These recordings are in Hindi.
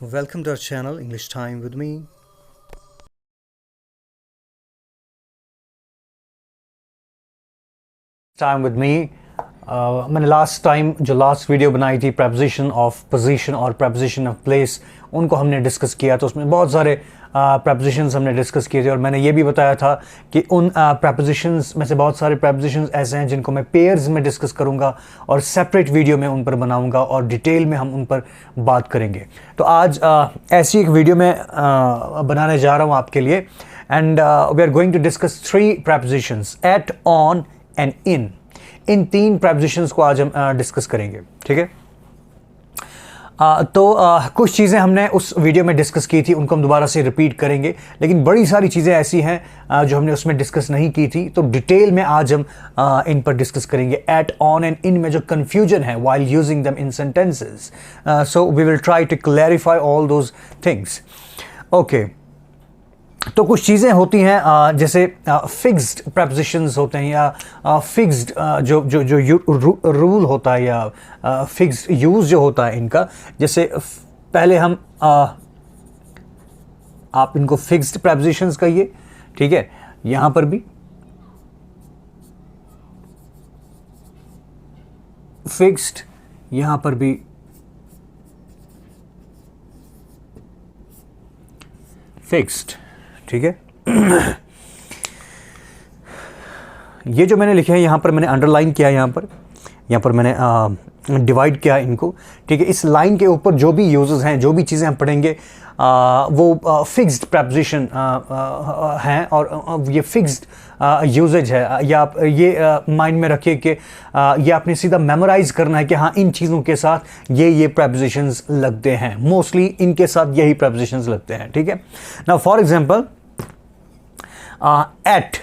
Welcome to our channel English Time with me. Time with me. मैंने लास्ट टाइम जो लास्ट वीडियो बनाई थी preposition of position और preposition of place, उनको हमने डिस्कस किया। तो उसमें बहुत सारे prepositions हमने डिस्कस किए थे और मैंने ये भी बताया था कि उन prepositions में से बहुत सारे prepositions ऐसे हैं जिनको मैं पेयर्स में डिस्कस करूंगा और सेपरेट वीडियो में उन पर बनाऊंगा और डिटेल में हम उन पर बात करेंगे। तो आज ऐसी एक वीडियो में बनाने जा रहा हूँ आपके लिए। And we are going to discuss 3 prepositions at, on and in 3 prepositions को आज हम डिस्कस करेंगे। ठीक है, तो कुछ चीज़ें हमने उस वीडियो में डिस्कस की थी, उनको हम दोबारा से रिपीट करेंगे, लेकिन बड़ी सारी चीज़ें ऐसी हैं जो हमने उसमें डिस्कस नहीं की थी, तो डिटेल में आज हम इन पर डिस्कस करेंगे। एट, ऑन एंड इन में जो कन्फ्यूजन है while using them in sentences, so we will try to clarify all those things. Okay, तो कुछ चीज़ें होती हैं जैसे फिक्स्ड prepositions होते हैं या फिक्स्ड जो रूल होता है या फिक्स्ड यूज़ जो होता है इनका। जैसे पहले हम आप इनको फिक्स्ड prepositions कहिए। ठीक है, यहाँ पर भी फिक्स्ड, यहाँ पर भी फिक्स्ड। ठीक है, ये जो मैंने लिखे हैं यहाँ पर मैंने अंडरलाइन किया, यहाँ पर मैंने डिवाइड किया इनको। ठीक है, इस लाइन के ऊपर जो भी यूजेस हैं, जो भी चीज़ें हम पढ़ेंगे वो फिक्स्ड preposition हैं और ये फिक्स्ड यूजेज है। या आप ये माइंड में रखिए कि ये आपने सीधा मेमोराइज करना है कि हाँ, इन चीज़ों के साथ ये prepositions लगते हैं, मोस्टली इनके साथ यही prepositions लगते हैं। ठीक है, नाउ फॉर एग्जांपल एट।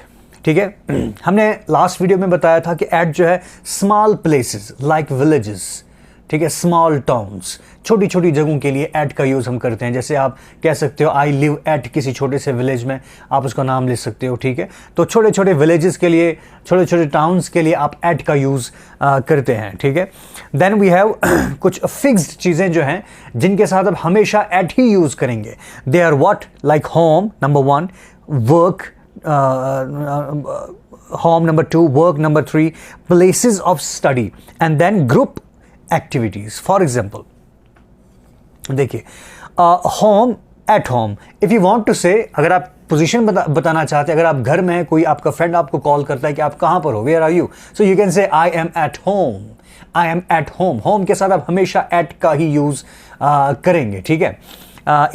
ठीक है, हमने लास्ट वीडियो में बताया था कि एट जो है स्मॉल प्लेसेस लाइक विलेजेस। ठीक है, स्मॉल टाउन्स, छोटी छोटी जगहों के लिए एट का यूज़ हम करते हैं। जैसे आप कह सकते हो आई लिव एट किसी छोटे से विलेज में, आप उसका नाम ले सकते हो। ठीक है, तो छोटे छोटे विलेजेस के लिए, छोटे छोटे टाउन्स के लिए आप एट का यूज़ करते हैं। ठीक है, देन वी हैव कुछ फिक्स्ड चीज़ें जो हैं जिनके साथ आप हमेशा एट ही यूज़ करेंगे। They are what, like home number 1, work home number 2, work number 3, places of study and then group activities. For example, देखिए home, at home, if you want to say, अगर आप पोजीशन बताना चाहते हैं, अगर आप घर में हैं, कोई आपका फ्रेंड आपको कॉल करता है कि आप कहाँ पर हो, where are you, so you can say I am at home, I am at home। home के साथ आप हमेशा at का ही यूज़ करेंगे। ठीक है,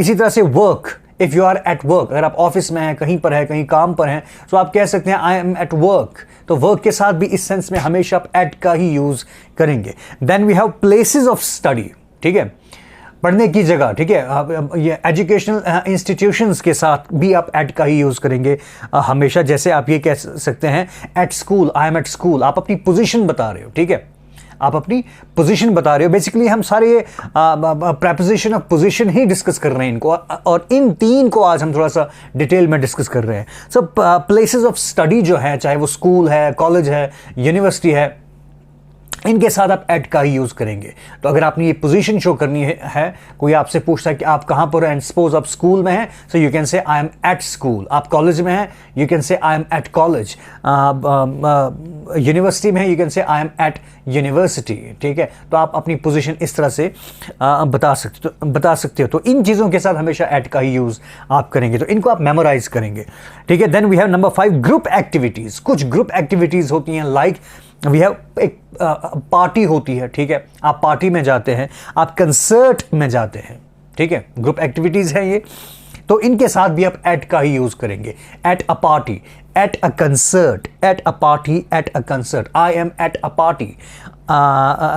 इसी तरह से work, if you are at work, अगर आप ऑफिस में हैं, कहीं पर है, कहीं काम पर हैं, तो आप कह सकते हैं आई एम एट वर्क। तो वर्क के साथ भी इस सेंस में हमेशा आप एट का ही यूज़ करेंगे। Then we have places of study. ठीक है, पढ़ने की जगह। ठीक है, ये एजुकेशनल इंस्टीट्यूशंस के साथ भी आप एट का ही यूज़ करेंगे हमेशा। जैसे आप ये कह सकते हैं at school, I am at school, आप अपनी पोजीशन बता रहे हो। ठीक है, आप अपनी पोजीशन बता रहे हो। बेसिकली हम सारे ये preposition of position he discuss कर रहे हैं इनको, और इन 3 को आज हम थोड़ा सा डिटेल में डिस्कस कर रहे हैं। सो प्लेसेस ऑफ स्टडी जो है, चाहे वो स्कूल है, कॉलेज है, यूनिवर्सिटी है, इनके साथ आप एट का ही यूज़ करेंगे। तो अगर आपने ये पोजीशन शो करनी है, कोई आपसे पूछता है कि आप कहाँ पर हैं, एंड सपोज आप स्कूल में हैं, सो यू कैन से आई एम एट स्कूल। आप कॉलेज में हैं, यू कैन से आई एम एट कॉलेज। यूनिवर्सिटी में है, यू कैन से आई एम एट यूनिवर्सिटी। ठीक है, तो आप अपनी पोजीशन इस तरह से बता सकते हो। तो इन चीज़ों के साथ हमेशा एट का ही यूज़ आप करेंगे, तो इनको आप मेमोराइज करेंगे। ठीक है, then we have number 5, group activities. कुछ ग्रुप एक्टिविटीज़ होती हैं, लाइक वी हैव एक पार्टी होती है। ठीक है, आप पार्टी में जाते हैं, आप कंसर्ट में जाते हैं। ठीक है, ग्रुप एक्टिविटीज़ हैं ये, तो इनके साथ भी आप एट का ही यूज़ करेंगे। Eight a party, at a concert, eight a party, at a concert. I am eight a party,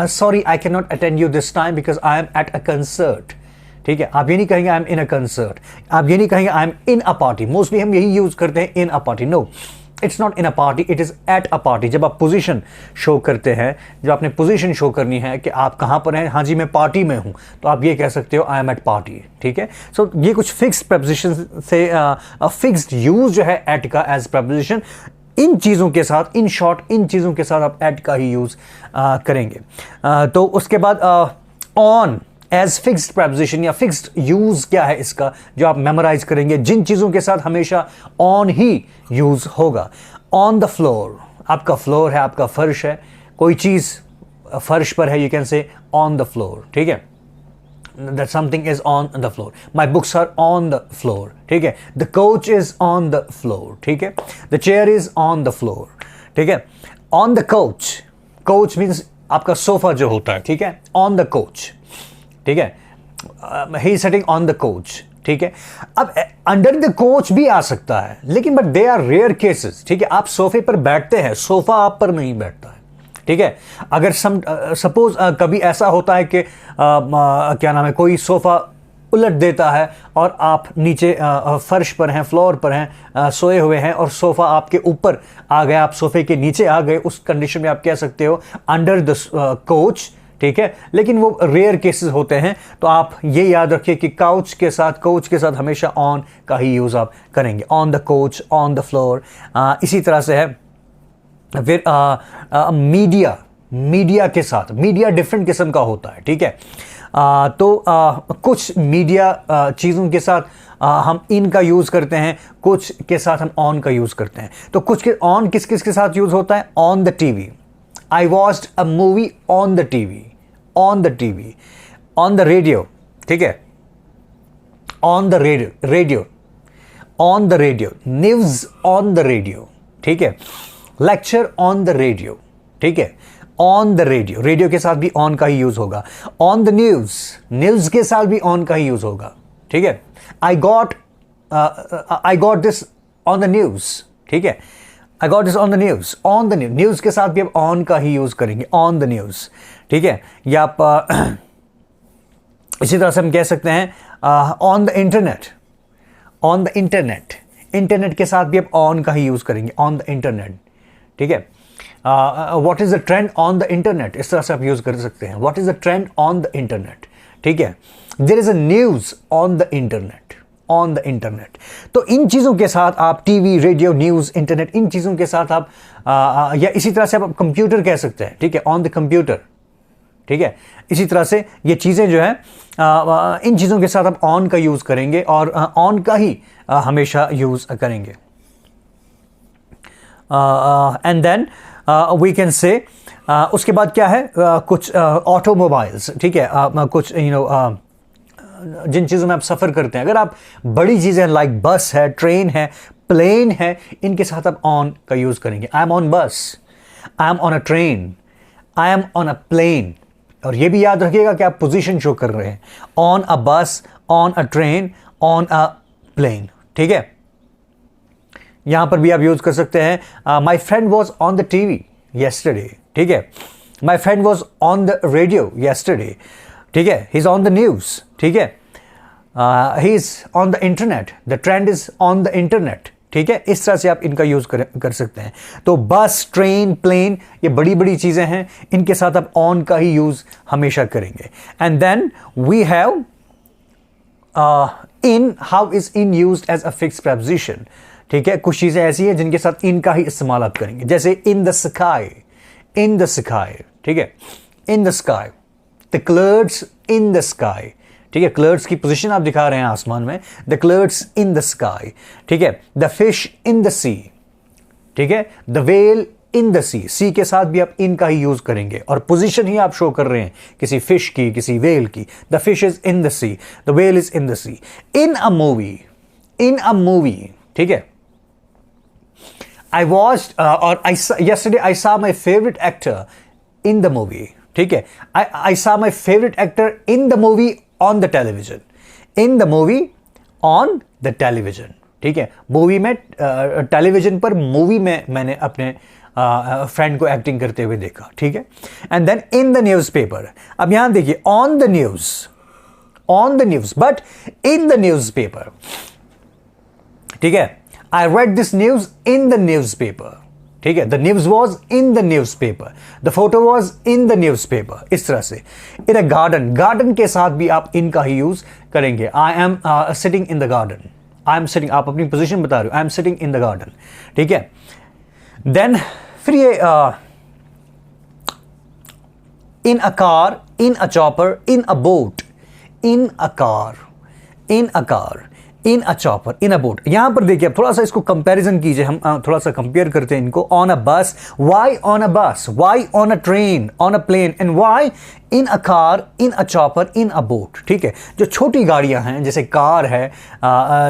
sorry I can not attend you this time because I am at a concert. ठीक है, आप ये नहीं कहेंगे I am in a concert, आप ये नहीं कहेंगे I am in a party. Mostly हम यही यूज़ करते हैं, in a party. No, it's not in a party, it is at a party. जब आप पोजीशन शो करते हैं, जब आपने पोजीशन शो करनी है कि आप कहाँ पर हैं, हाँ जी मैं पार्टी में हूँ, तो आप ये कह सकते हो आई एम एट पार्टी। ठीक है, सो ये कुछ फिक्स्ड preposition से फिक्स्ड यूज जो है एट का एज preposition, इन चीज़ों के साथ, इन शॉर्ट इन चीज़ों के साथ आप एट का ही यूज़ करेंगे। तो उसके बाद ऑन एज फिक्स्ड प्रेपोजिशन या फिक्स्ड यूज क्या है इसका जो आप मेमोराइज करेंगे, जिन चीजों के साथ हमेशा ऑन ही यूज होगा। ऑन द फ्लोर, आपका फ्लोर है, आपका फर्श है, कोई चीज फर्श पर है, यू कैन से ऑन द फ्लोर, ठीक है, that something is on the floor, my books are on the floor, ठीक है, the coach is on the floor, ठीक है, the chair is on the floor, ठीक है, on the coach, coach means आपका सोफा जो होता है, ठीक है, on the coach, ठीक है, he is sitting on the coach, ठीक है। अब अंडर द कोच भी आ सकता है, लेकिन but they are rare cases, ठीक है। आप सोफे पर बैठते हैं, सोफा आप पर नहीं बैठता है, ठीक है। अगर सपोज कभी ऐसा होता है कि क्या नाम है, कोई सोफा उलट देता है और आप नीचे फर्श पर हैं, फ्लोर पर हैं, सोए हुए हैं और सोफा आपके ऊपर आ गया, आप सोफे के नीचे आ गए, उस कंडीशन में आप कह सकते हो अंडर द कोच, ठीक है। लेकिन वो रेयर केसेस होते हैं, तो आप ये याद रखिए कि कोच के साथ हमेशा ऑन का ही यूज आप करेंगे, on the coach, on the floor. इसी तरह से है फिर मीडिया के साथ, मीडिया डिफरेंट किस्म का होता है, ठीक है। तो कुछ मीडिया चीज़ों के साथ हम इन का यूज़ करते हैं, कुछ के साथ हम ऑन का यूज़ करते हैं। तो कुछ के ऑन किस किस के साथ यूज़ होता है, on the TV, I watched a movie on the TV, on the TV, on the radio, ठीक है, on the radio, on the radio, news on the radio, ठीक है, लेक्चर ऑन द रेडियो, ठीक है, ऑन द रेडियो, रेडियो के साथ भी ऑन का ही यूज होगा। ऑन द न्यूज़ के साथ भी ऑन का ही यूज होगा, ठीक है। I got this on the news, ठीक है, I got this on the news, on the news के साथ भी आप ऑन का ही यूज करेंगे, ऑन द न्यूज़, ठीक है। या आप इसी तरह से हम कह सकते हैं on the internet, on the internet के साथ भी आप ऑन का ही यूज करेंगे, ऑन द इंटरनेट, ठीक है। What is the trend on the internet, इस तरह से आप यूज कर सकते हैं, what is the trend on the internet, ठीक है। There is a news on the internet, on the internet. तो इन चीज़ों के साथ आप टीवी, रेडियो, न्यूज़, इंटरनेट, इन चीज़ों के साथ आप या इसी तरह से आप कंप्यूटर कह सकते हैं, ठीक है, ऑन द कंप्यूटर, ठीक है। इसी तरह से ये चीज़ें जो है इन चीज़ों के साथ आप ऑन का यूज़ करेंगे और ऑन का ही हमेशा यूज़ करेंगे। And then we can say उसके बाद क्या है, कुछ ऑटोमोबाइल्स, ठीक है, कुछ जिन चीज़ों में आप सफ़र करते हैं, अगर आप बड़ी चीज़ें लाइक बस है, ट्रेन है, प्लेन है, इनके साथ आप ऑन का यूज़ करेंगे। I am on bus, I am on a train, I am on a plane. और ये भी याद रखिएगा कि आप पोजीशन शो कर रहे हैं, on a bus, on a train, on a plane, ठीक है। यहां पर भी आप यूज कर सकते हैं my friend was on the TV yesterday, ठीक है, my friend was on the radio yesterday, ठीक है, ही इज ऑन द न्यूज, ठीक है, ही is on the internet, the trend is on the internet, ठीक है। इस तरह से आप इनका यूज कर सकते हैं। तो बस, ट्रेन, प्लेन, ये बड़ी बड़ी चीजें हैं, इनके साथ आप ऑन का ही यूज हमेशा करेंगे। And then we have in, how is in used as a fixed preposition, ठीक है। कुछ चीजें ऐसी हैं जिनके साथ इन का ही इस्तेमाल आप करेंगे, जैसे in the sky, in the sky, ठीक है, in the sky, the clouds in the sky, ठीक है, क्लाउड्स की पोजीशन आप दिखा रहे हैं आसमान में, the clouds in the sky, ठीक है, द फिश इन द सी, ठीक है, द वेल इन द सी के साथ भी आप इन का ही यूज करेंगे और पोजीशन ही आप शो कर रहे हैं किसी फिश की, किसी वेल की। The fish is in the sea, the whale is in the sea. In a movie, in a movie, ठीक है। I watched or yesterday I saw my favorite actor in the movie, ठीक है। I saw my favorite actor in the movie on the television, in the movie on the television, ठीक है। मूवी में, टेलीविजन पर मूवी में मैंने अपने फ्रेंड को एक्टिंग करते हुए देखा, ठीक है। And then in the newspaper, अब यहां देखिए on the news, on the news, but in the newspaper, ठीक है। I read this news in the newspaper, ठीक है, the news was in the newspaper, the photo was in the newspaper, इस तरह से। in a garden, garden के साथ भी आप in का ही यूज करेंगे। I am sitting in the garden, I am sitting, आप अपनी पोजीशन बता रहे हो, I am sitting in the garden, ठीक है। then फिर ये in a car, in a chopper, in a boat, in a car, in a car, in a chopper, in a boat. यहां पर देखिए, आप थोड़ा सा इसको कंपैरिजन कीजिए, हम थोड़ा सा कंपेयर करते हैं इनको। On a bus, why on a bus, why on a train, on a plane, and why in a car, in a chopper, in a boat. ठीक है, जो छोटी गाड़ियां हैं जैसे कार है,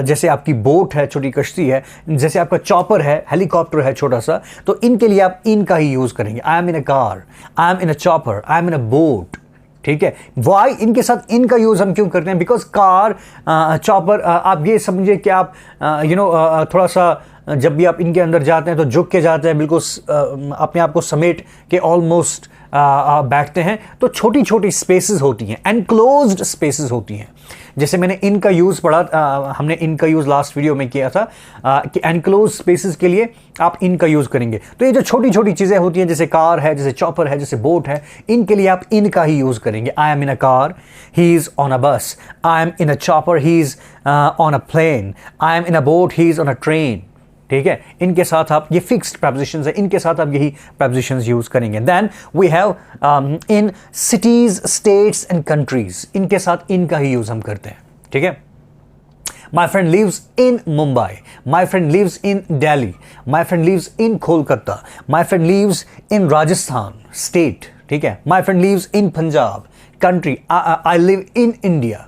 जैसे आपकी बोट है, छोटी कश्ती है, जैसे आपका चॉपर है, हेलीकॉप्टर है छोटा सा, तो इनके लिए आप इन का ही यूज करेंगे। I am in a car, I am in a chopper, I am in a boat. ठीक है, वाई इनके साथ इनका यूज हम क्यों करते हैं? बिकॉज कार, चॉपर, आप ये समझिए कि आप थोड़ा सा जब भी आप इनके अंदर जाते हैं तो झुक के जाते हैं, बिल्कुल अपने आप को समेट के ऑलमोस्ट बैठते हैं। तो छोटी छोटी स्पेसेस होती हैं, एनक्लोज्ड स्पेसेस होती हैं। जैसे मैंने इनका यूज पढ़ा, हमने इनका यूज लास्ट वीडियो में किया था कि एनक्लोज स्पेसेस के लिए आप इनका यूज करेंगे। तो ये जो छोटी छोटी चीजें होती हैं, जैसे कार है, जैसे चॉपर है, जैसे बोट है, इनके लिए आप इनका ही यूज करेंगे। I am in a car, he is on a bus. I am in a chopper, he is on a plane. I am in a boat, he is on a train. ठीक है, इनके साथ आप, ये फिक्स्ड प्रपोजिशंस है, इनके साथ आप यही प्रपोजिशंस यूज करेंगे। Then we have in cities, states and countries, इनके साथ इनका ही यूज हम करते हैं। ठीक है, my friend lives in Mumbai, my friend lives in Delhi, my friend lives in Kolkata, my friend lives in Rajasthan state. ठीक है, my friend lives in Punjab country, I live in India.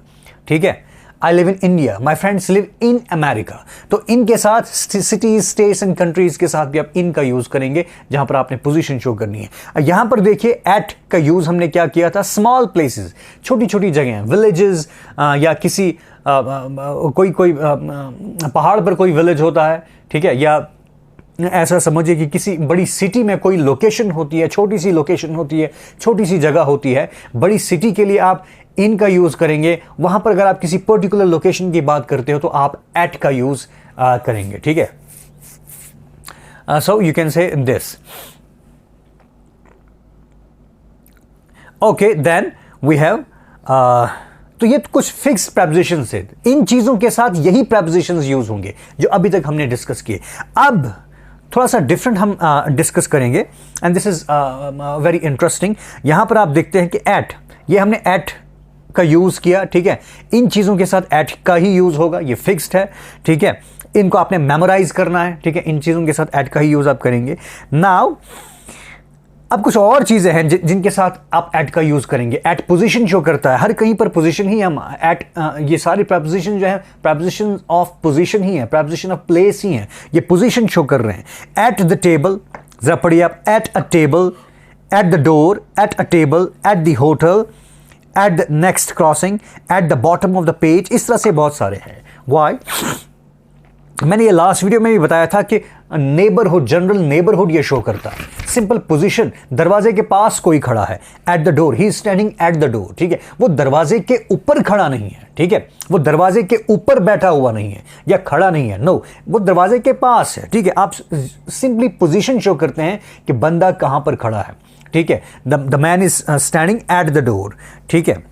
ठीक है, I live in India, my friends live in America. तो इनके साथ सिटीज, स्टेट्स एंड कंट्रीज के साथ भी आप इनका यूज करेंगे जहां पर आपने पोजीशन शो करनी है। यहां पर देखिए, एट का यूज हमने क्या किया था? स्मॉल प्लेसेस, छोटी छोटी जगह, विलेजेस, या किसी कोई पहाड़ पर कोई विलेज होता है। ठीक है, या ऐसा समझिए कि किसी बड़ी सिटी में कोई लोकेशन होती है, छोटी सी लोकेशन होती है, छोटी सी जगह होती है। बड़ी सिटी के लिए आप इनका यूज करेंगे। वहां पर अगर आप किसी पर्टिकुलर लोकेशन की बात करते हो तो आप एट का यूज करेंगे। ठीक है, so you can say this. Okay, then we have, तो ये कुछ फिक्स प्रपोजिशंस है। इन चीजों के साथ यही प्रपोजिशंस यूज होंगे जो अभी तक हमने डिस्कस किए। अब थोड़ा सा डिफरेंट हम डिस्कस करेंगे, and this is very interesting. यहां पर आप देखते हैं कि एट, ये हमने एट का यूज किया। ठीक है, इन चीजों के साथ एट का ही यूज होगा, ये फिक्स्ड है। ठीक है, इनको आपने मेमोराइज करना है। ठीक है, इन चीजों के साथ एट का ही यूज आप करेंगे। नाउ अब कुछ और चीजें हैं जिनके साथ आप एट का यूज करेंगे। एट पोजीशन शो करता है, हर कहीं पर पोजीशन ही हम एट, ये सारे प्रपोजिशन जो है प्रपोजिशन ऑफ पोजीशन ही है, प्रपोजिशन ऑफ प्लेस ही है, ये पोजीशन शो कर रहे हैं। एट द टेबल, जरा पढ़िए आप, eight a table, eight the door, eight a table, eight the hotel, eight the next crossing, eight the bottom of the page. इस तरह से बहुत सारे हैं। वाई? मैंने ये लास्ट वीडियो में भी बताया था कि नेबरहुड, जनरल नेबरहुड ये शो करता है। सिंपल पोजीशन, दरवाजे के पास कोई खड़ा है, at the door, he is standing at the door. ठीक है, वो दरवाजे के ऊपर खड़ा नहीं है। ठीक है, वो दरवाजे के ऊपर बैठा हुआ नहीं है या खड़ा नहीं है, नो, वो दरवाजे के पास है। ठीक है, आप सिंपली पोजीशन शो करते हैं कि बंदा कहां पर खड़ा है। ठीक है, the man is standing at the door. ठीक है,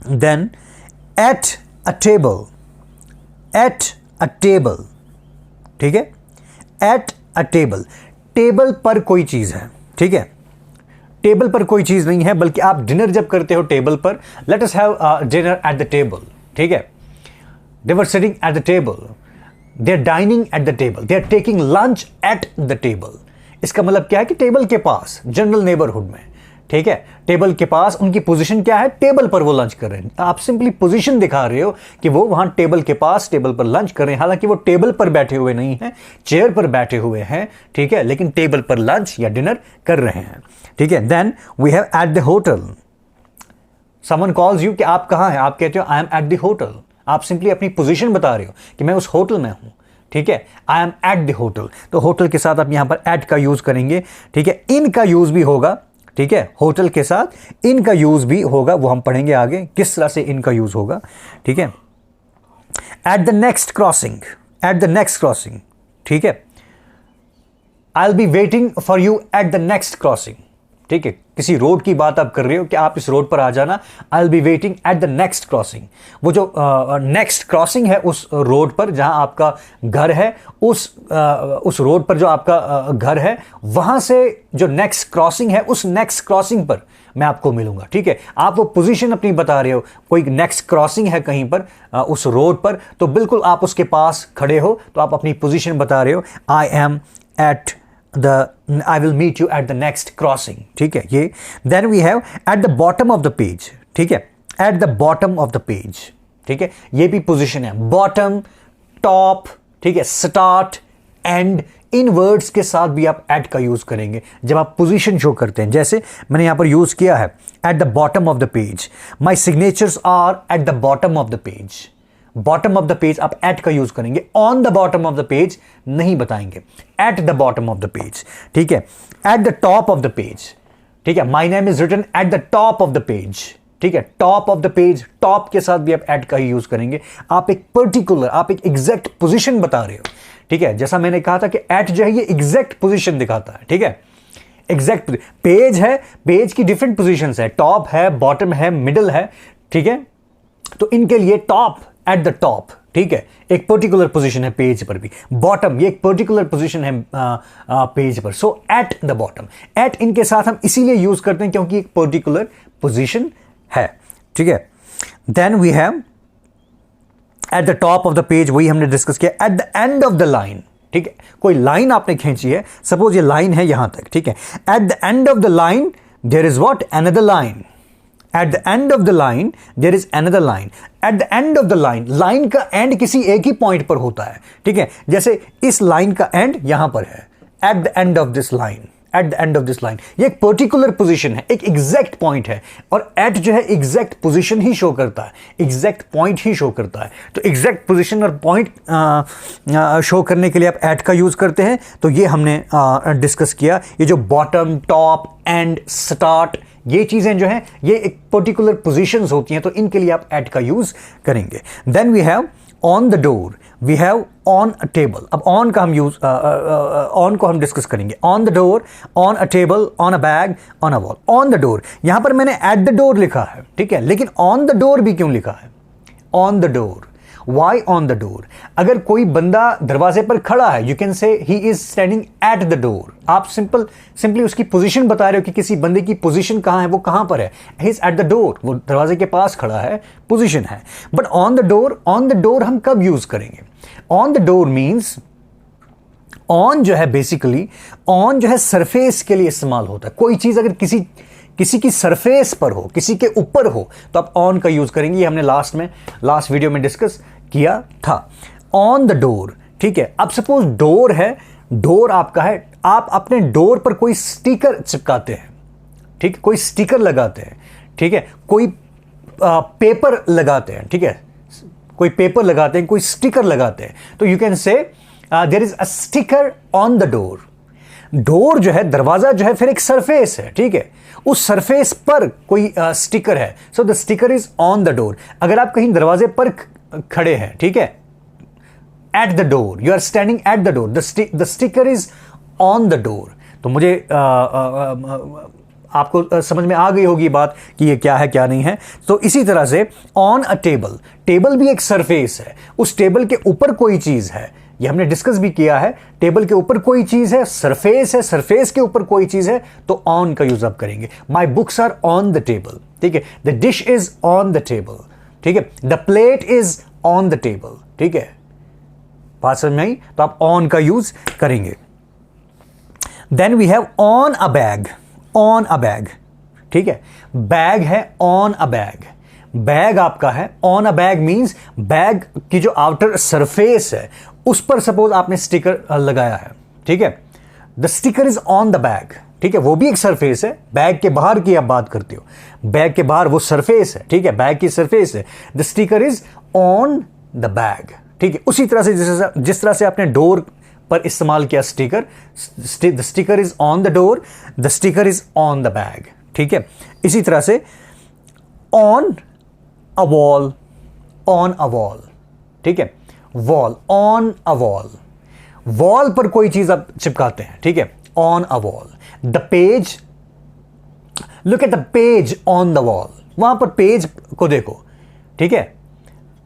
then at a table, at a table. ठीक है, एट अ टेबल, टेबल पर कोई चीज है। ठीक है, टेबल पर कोई चीज नहीं है, बल्कि आप डिनर जब करते हो टेबल पर, let us have dinner at the table. ठीक है, they were sitting at the table, they are dining at the table, they are taking lunch at the table. इसका मतलब क्या है कि टेबल के पास, जनरल नेबरहुड में। ठीक है, टेबल के पास उनकी पोजीशन क्या है? टेबल पर वो लंच कर रहे हैं। आप सिंपली पोजीशन दिखा रहे हो कि वो वहां टेबल के पास, टेबल पर लंच कर रहे हैं। हालांकि वो टेबल पर बैठे हुए नहीं हैं, चेयर पर बैठे हुए हैं। ठीक है, लेकिन टेबल पर लंच या डिनर कर रहे हैं। ठीक है, then we have at the hotel. Someone calls you कि आप कहां हैं, आप कहते हो I am at the hotel. आप सिंपली अपनी पोजीशन बता रहे हो कि मैं उस होटल में हूं। ठीक है, I am at the hotel. तो होटल के साथ आप यहां पर एट का यूज करेंगे। ठीक है, इन का यूज भी होगा। ठीक है, होटल के साथ इनका यूज भी होगा, वो हम पढ़ेंगे आगे किस तरह से इनका यूज होगा। ठीक है, at the next crossing, eight the next crossing. ठीक है, I will be waiting for you at the next crossing. ठीक है, किसी रोड की बात आप कर रहे हो कि आप इस रोड पर आ जाना, I will be waiting eight the next crossing. वो जो नेक्स्ट क्रॉसिंग है उस रोड पर जहां आपका घर है, उस रोड पर जो आपका घर है, वहां से जो नेक्स्ट क्रॉसिंग है, उस नेक्स्ट क्रॉसिंग पर मैं आपको मिलूंगा, ठीक है। आप वो पोजीशन अपनी बता रहे हो, कोई नेक्स्ट क्रॉसिंग है कहीं पर उस रोड पर, तो बिल्कुल आप उसके पास खड़े हो तो आप अपनी पोजीशन बता रहे हो, I am at I will meet you at the next crossing, ठीक है। ये then we have at the bottom of the page, ठीक है, at the bottom of the page, ठीक है, ये भी पोजीशन है, बॉटम, टॉप, ठीक है, स्टार्ट, एंड, इन वर्ड्स के साथ भी आप एट का यूज करेंगे जब आप पोजीशन शो करते हैं। जैसे मैंने यहां पर यूज किया है at the bottom of the page, my signatures are at the bottom of the page. Bottom of the page आप एट का यूज करेंगे, on the bottom of the page नहीं बताएंगे, at the bottom of the page, ठीक है। At the top of the page, ठीक है, my name is written at the top of the page, ठीक है, top of the page, top के साथ भी आप एट का ही यूज करेंगे। आप एक पर्टिकुलर, आप एक एग्जैक्ट पोजीशन बता रहे हो, ठीक है। जैसा मैंने कहा था कि एट जो है ये एग्जैक्ट पोजीशन दिखाता है, ठीक है, एग्जैक्ट। पेज है, पेज की डिफरेंट पोजीशंस है, टॉप है, बॉटम है, मिडल है, ठीक है। तो इनके लिए टॉप, एट द टॉप, ठीक है, एक पर्टिकुलर पोजीशन है पेज पर भी, बॉटम ये एक पर्टिकुलर पोजीशन है पेज पर, सो एट द बॉटम। एट इनके साथ हम इसीलिए यूज करते हैं क्योंकि एक पर्टिकुलर पोजीशन है, ठीक है। Then we have at the top of the page, वही हमने डिस्कस किया, at the end of the line, ठीक है, कोई लाइन आपने खींची है, सपोज ये लाइन है यहां तक, ठीक है, at the end of the line there is what, another line, at the end of the line there is another line, at the end of the line, line का एंड किसी एक ही पॉइंट पर होता है, ठीक है, जैसे इस लाइन का एंड यहां पर है, at the end of this line, at the end of this line, ये एक पर्टिकुलर पोजीशन है, एक एग्जैक्ट पॉइंट है, और एट जो है एग्जैक्ट पोजीशन ही शो करता है, एग्जैक्ट पॉइंट ही शो करता है। तो एग्जैक्ट पोजीशन और पॉइंट शो करने के लिए आप एट का यूज करते हैं। तो ये हमने डिस्कस किया, ये जो बॉटम, टॉप, एंड, स्टार्ट, ये चीजें जो हैं ये एक पर्टिकुलर पोजीशंस होती हैं, तो इनके लिए आप एट का यूज करेंगे। Then we have on the door, we have on a table. अब ऑन का हम यूज ऑन को हम डिस्कस करेंगे, on the door, on a table, on a bag, on a wall. On the door, यहां पर मैंने एट द डोर लिखा है, ठीक है, लेकिन ऑन द डोर भी क्यों लिखा है, on the door, why on the door? अगर कोई बंदा दरवाजे पर खड़ा है, यू कैन से he is standing at the door. आप सिंपली उसकी पोजीशन बता रहे हो कि किसी बंदे की पोजीशन कहां है, वो कहां पर है, he is eight the door, वो दरवाजे के पास खड़ा है, पोजीशन है। बट ऑन द डोर हम कब यूज करेंगे? On the door means on जो है बेसिकली, ऑन जो है सरफेस के लिए इस्तेमाल होता है। कोई चीज अगर किसी की सरफेस पर हो, किसी के ऊपर हो, तो आप ऑन का यूज करेंगे। ये हमने लास्ट वीडियो में डिस्कस किया था। ऑन द डोर, ठीक है। अब सपोज डोर है, डोर आपका है, आप अपने डोर पर कोई स्टिकर चिपकाते हैं, ठीक है, कोई स्टिकर लगाते हैं, ठीक है, कोई पेपर लगाते हैं, ठीक है, कोई पेपर लगाते हैं, कोई स्टिकर लगाते हैं, तो you can say there is a sticker on the door. Door जो है, दरवाजा जो है, फिर एक सरफेस है, ठीक है, उस सरफेस पर कोई स्टिकर है, so the sticker is on the door. अगर आप कहीं दरवाजे पर खड़े हैं, ठीक है, at the door, you are standing at the door, the sticker is on the door. तो मुझे आपको समझ में आ गई होगी बात कि ये क्या है क्या नहीं है। तो इसी तरह से ऑन अ टेबल, टेबल भी एक सरफेस है, उस टेबल के ऊपर कोई चीज है, ये हमने डिस्कस भी किया है। टेबल के ऊपर कोई चीज है, सरफेस है, सरफेस के ऊपर कोई चीज है, तो ऑन का यूज आप करेंगे। My books are on the table, ठीक है, the dish is on the table, ठीक है, the plate is on the table, ठीक है, बात समझ में आई? तो आप ऑन का यूज करेंगे। Then we have on a bag, on a bag, ठीक है, बैग है, ऑन अ बैग, बैग आपका है, on a bag means bag की जो आउटर सरफेस है उस पर सपोज आपने स्टिकर लगाया है, ठीक है, the sticker is on the bag, ठीक है, वो भी एक सरफेस है। बैग के बाहर की आप बात करते हो, बैग के बाहर वो सरफेस है, ठीक है, बैग की सरफेस है, the sticker is on the bag, ठीक है। उसी तरह से जिस तरह से आपने डोर पर इस्तेमाल किया sticker, the sticker is on the door, the sticker is on the bag, ठीक है। इसी तरह से on a wall, on a wall, ठीक है, wall, on a wall, wall पर कोई चीज आप चिपकाते हैं, ठीक है, on a wall. The page, look at the page on the wall, वहां पर पेज को देखो, ठीक है,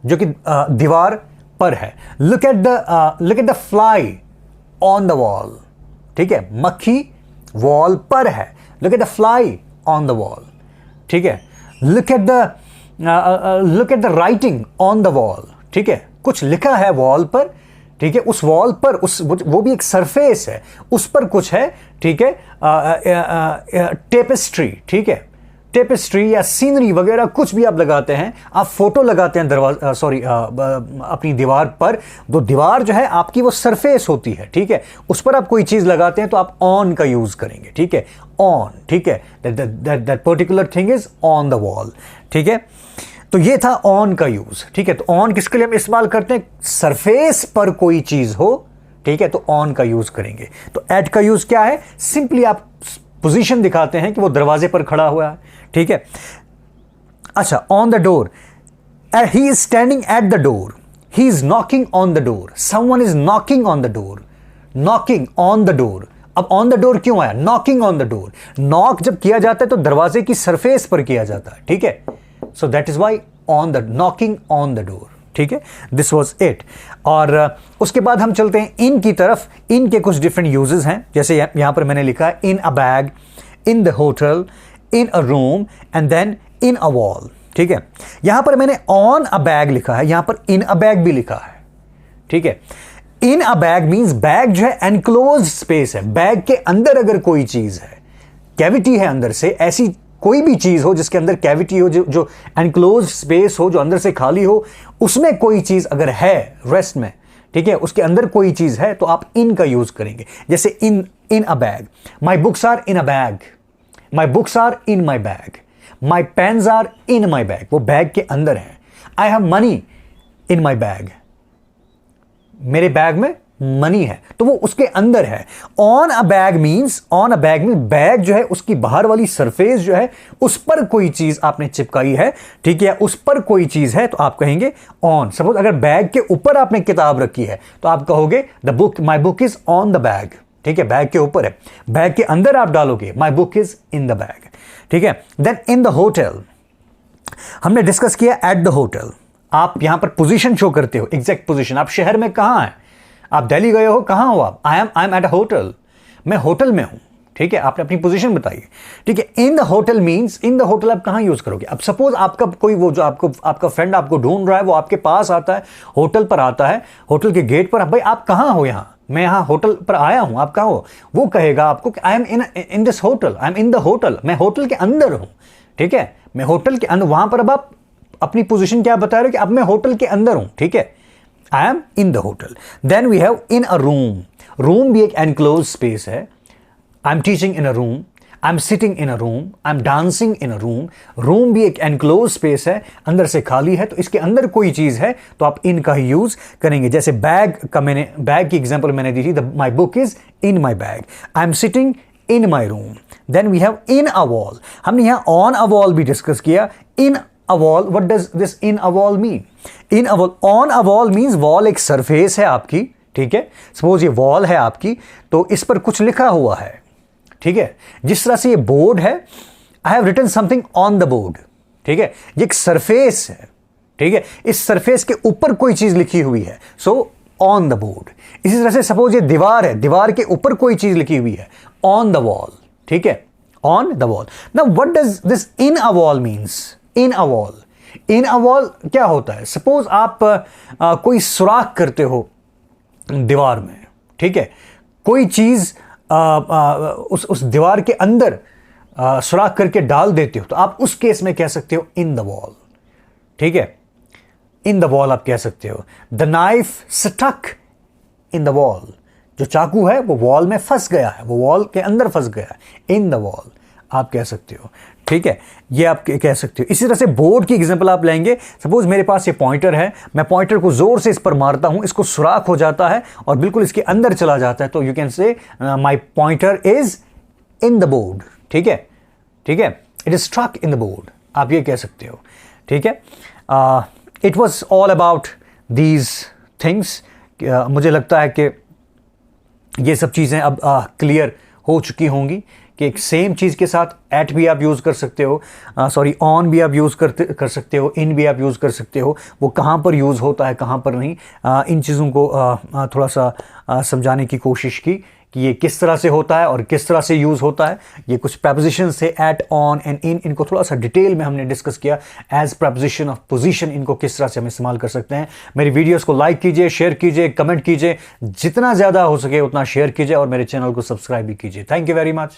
जो कि दीवार पर है। Look at the fly on the wall, ठीक है, मक्खी वॉल पर है, look at the fly on the wall, ठीक है। Look at the writing on the wall, ठीक है, कुछ लिखा है वॉल पर, ठीक है, उस वॉल पर वो भी एक सरफेस है, उस पर कुछ है, ठीक है, टेपेस्ट्री, ठीक है, टेपेस्ट्री या सीनरी वगैरह कुछ भी आप लगाते हैं, आप फोटो लगाते हैं अपनी दीवार पर, तो दीवार जो है आपकी वो सरफेस होती है, ठीक है, उस पर आप कोई चीज लगाते हैं तो आप ऑन का यूज करेंगे, ठीक है, ऑन, ठीक है, that particular thing is on the wall, ठीक है। तो ये था ऑन का यूज, ठीक है। तो ऑन किसके लिए हम इस्तेमाल करते हैं? सरफेस पर कोई चीज हो, ठीक है, तो ऑन का यूज करेंगे। तो एट का यूज क्या है? सिंपली आप पोजीशन दिखाते हैं कि वो दरवाजे पर खड़ा हुआ है, ठीक है। अच्छा, on the door, he is standing at the door, he is knocking on the door, someone is knocking on the door, knocking on the door. अब ऑन द डोर क्यों आया? Knocking on the door, knock जब किया जाता है तो दरवाजे की सरफेस पर किया जाता है, ठीक है, so that is why on the knocking on the door, ठीक है। This was it. और उसके बाद हम चलते हैं इन की तरफ। इन के कुछ डिफरेंट यूजेस हैं, जैसे यहां पर मैंने लिखा है in a bag, in the hotel, in a room and then in a wall, ठीक है। यहां पर मैंने ऑन अ बैग लिखा है, यहां पर इन अ बैग भी लिखा है, ठीक है। In a bag means bag जो है एनक्लोज स्पेस है, बैग के अंदर अगर कोई चीज है, कैविटी है अंदर से, ऐसी कोई भी चीज हो जिसके अंदर कैविटी हो, जो एनक्लोज स्पेस हो, जो अंदर से खाली हो, उसमें कोई चीज अगर है रेस्ट में, ठीक है, उसके अंदर कोई चीज है तो आप इन का यूज करेंगे। जैसे in a bag, my books are in a bag, my books are in my bag, my pens are in my bag, वो बैग के अंदर है। I have money in my bag, मेरे बैग में मनी है, तो वो उसके अंदर है। On a bag means bag जो है उसकी बाहर वाली सरफेस जो है उस पर कोई चीज आपने चिपकाई है, ठीक है, उस पर कोई चीज है तो आप कहेंगे ऑन। सपोज अगर बैग के ऊपर आपने किताब रखी है तो आप कहोगे the book, my book is on the bag, ठीक है, बैग के ऊपर है। बैग के अंदर आप डालोगे माई book is in the bag, ठीक है। देन इन द होटल, हमने डिस्कस किया एट द होटल, आप यहां पर पोजीशन शो करते हो, एग्जैक्ट पोजीशन, आप शहर में कहां हैं, आप दिल्ली गए हो, कहां हो आप? आई एम एट अ होटल, मैं होटल में हूं, ठीक है, आपने अपनी पोजीशन बताई, ठीक है। इन the hotel means in the hotel आप कहां यूज करोगे? अब सपोज आपका कोई वो जो आपका फ्रेंड आपको ढूंढ रहा है, वो आपके पास आता है, होटल पर आता है, होटल के गेट पर, भाई आप कहां हो? यहां मैं यहां होटल पर आया हूं, आप कहां हो? वो कहेगा आपको कि आई am in this hotel, I am in the hotel, मैं होटल के अंदर हूं, ठीक है, मैं होटल के अंदर। वहां पर अब आप अपनी पोजीशन क्या बता रहे हो कि अब मैं होटल के अंदर हूं, ठीक है, I am in the hotel. Then we have in a room, room भी एक एनक्लोज स्पेस है। I am teaching in a room, I am sitting in a room, I am dancing in a room, room भी एक एनक्लोज स्पेस है, अंदर से खाली है, तो इसके अंदर कोई चीज है तो आप इन का ही यूज करेंगे। जैसे बैग की एग्जांपल मैंने दी थी, my book is in my bag, I am sitting in my room. Then we have in a wall, हमने यहां ऑन अ वॉल भी डिस्कस किया। In a wall, what does this in a wall mean? In a wall, on a wall means wall एक सरफेस है आपकी, ठीक है, सपोज ये वॉल है आपकी, तो इस पर कुछ लिखा हुआ है, ठीक है। जिस तरह से ये बोर्ड है, I have written something on the board, ठीक है, ये एक सरफेस है, ठीक है, इस सरफेस के ऊपर कोई चीज लिखी हुई है, सो ऑन द बोर्ड। इसी तरह से सपोज ये दीवार है, दीवार के ऊपर कोई चीज लिखी हुई है, ऑन द वॉल, ठीक है, on the wall. Now what does this in a wall means? In a wall, in a wall क्या होता है? सपोज आप कोई सुराख करते हो दीवार में, ठीक है, कोई चीज उस दीवार के अंदर सुराख करके डाल देते हो, तो आप उस केस में कह सकते हो इन द वॉल, ठीक है, इन द वॉल आप कह सकते हो। The knife stuck in the wall, जो चाकू है वो वॉल में फंस गया है, वो वॉल के अंदर फंस गया है, इन द वॉल आप कह सकते हो, ठीक है, ये आप कह सकते हो। इसी तरह से बोर्ड की एग्जांपल आप लेंगे, सपोज मेरे पास ये पॉइंटर है, मैं पॉइंटर को जोर से इस पर मारता हूं, इसको सुराख हो जाता है और बिल्कुल इसके अंदर चला जाता है, तो you can say my pointer is in the board, ठीक है, ठीक है, it is struck in the board, आप ये कह सकते हो, ठीक है। It was all about these things. मुझे लगता है कि ये सब चीज़ें अब क्लियर हो चुकी होंगी कि एक सेम चीज़ के साथ एट भी आप यूज़ कर सकते हो, सॉरी ऑन भी आप यूज़ कर सकते हो, इन भी आप यूज़ कर सकते हो, वो कहाँ पर यूज़ होता है कहाँ पर नहीं, इन चीज़ों को थोड़ा सा समझाने की कोशिश की कि ये किस तरह से होता है और किस तरह से यूज होता है। ये कुछ preposition से एट, ऑन एंड इन, इनको थोड़ा सा डिटेल में हमने डिस्कस किया। एज preposition ऑफ पोजीशन इनको किस तरह से हम इस्तेमाल कर सकते हैं। मेरी वीडियोस को लाइक कीजिए, शेयर कीजिए, कमेंट कीजिए, जितना ज्यादा हो सके उतना शेयर कीजिए और मेरे चैनल को सब्सक्राइब भी कीजिए। Thank you very much.